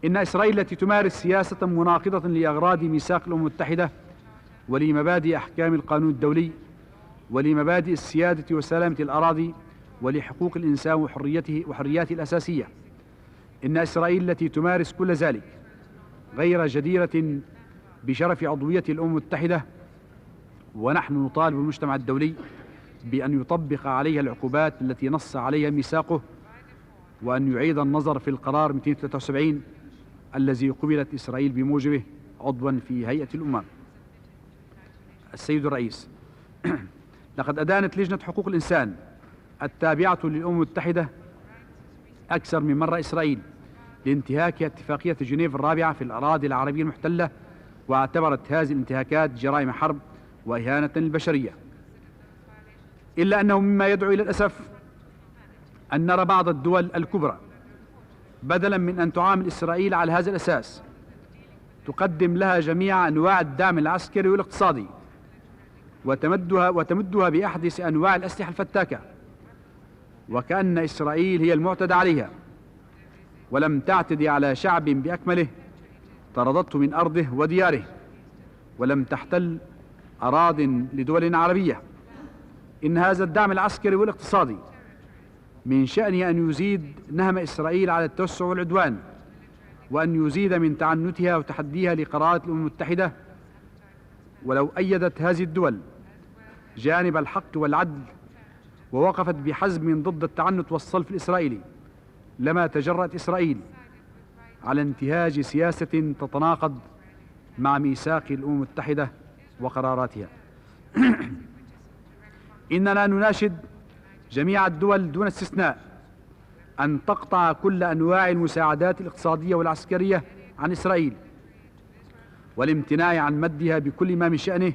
إن إسرائيل التي تمارس سياسة مناقضة لأغراض ميثاق الأمم المتحدة ولمبادئ أحكام القانون الدولي ولمبادئ السيادة وسلامة الأراضي ولحقوق الإنسان وحرياته الأساسية، إن إسرائيل التي تمارس كل ذلك غير جديرة بشرف عضوية الأمم المتحدة، ونحن نطالب المجتمع الدولي بأن يطبق عليها العقوبات التي نص عليها ميثاقه، وأن يعيد النظر في القرار 273 الذي قبلت إسرائيل بموجبه عضوا في هيئة الأمم. السيد الرئيس، لقد أدانت لجنة حقوق الإنسان التابعة للأمم المتحدة أكثر من مرة إسرائيل لانتهاك اتفاقية جنيف الرابعة في الأراضي العربية المحتلة، واعتبرت هذه الانتهاكات جرائم حرب وإهانة للبشرية. إلا أنه مما يدعو إلى الأسف أن نرى بعض الدول الكبرى بدلا من أن تعامل إسرائيل على هذا الأساس تقدم لها جميع أنواع الدعم العسكري والاقتصادي وتمدها بأحدث أنواع الأسلحة الفتاكة، وكأن إسرائيل هي المعتدى عليها، ولم تعتدي على شعب بأكمله طردته من أرضه ودياره، ولم تحتل أراضٍ لدول عربية. إن هذا الدعم العسكري والاقتصادي من شأنه أن يزيد نهم إسرائيل على التوسع والعدوان، وأن يزيد من تعنتها وتحديها لقرارات الأمم المتحدة. ولو أيدت هذه الدول جانب الحق والعدل ووقفت بحزم ضد التعنت والصلف الإسرائيلي، لما تجرأت إسرائيل على انتهاج سياسة تتناقض مع ميثاق الأمم المتحدة وقراراتها. إننا نناشد جميع الدول دون استثناء أن تقطع كل أنواع المساعدات الاقتصادية والعسكرية عن إسرائيل، والامتناع عن مدها بكل ما من شأنه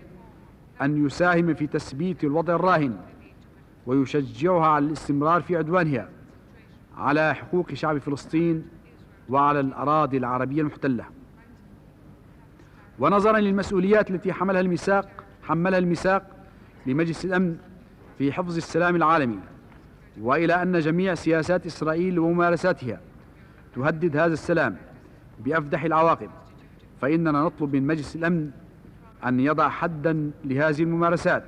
أن يساهم في تثبيت الوضع الراهن ويشجعها على الاستمرار في عدوانها على حقوق شعب فلسطين وعلى الأراضي العربية المحتلة. ونظرا للمسؤوليات التي حملها الميثاق لمجلس الأمن في حفظ السلام العالمي، وإلى أن جميع سياسات إسرائيل وممارساتها تهدد هذا السلام بأفدح العواقب، فإننا نطلب من مجلس الأمن أن يضع حدا لهذه الممارسات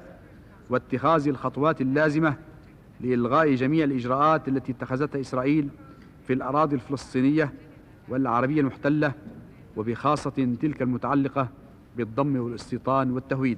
واتخاذ الخطوات اللازمة لإلغاء جميع الإجراءات التي اتخذتها إسرائيل في الأراضي الفلسطينية والعربية المحتلة، وبخاصة تلك المتعلقة بالضم والاستيطان والتهويد.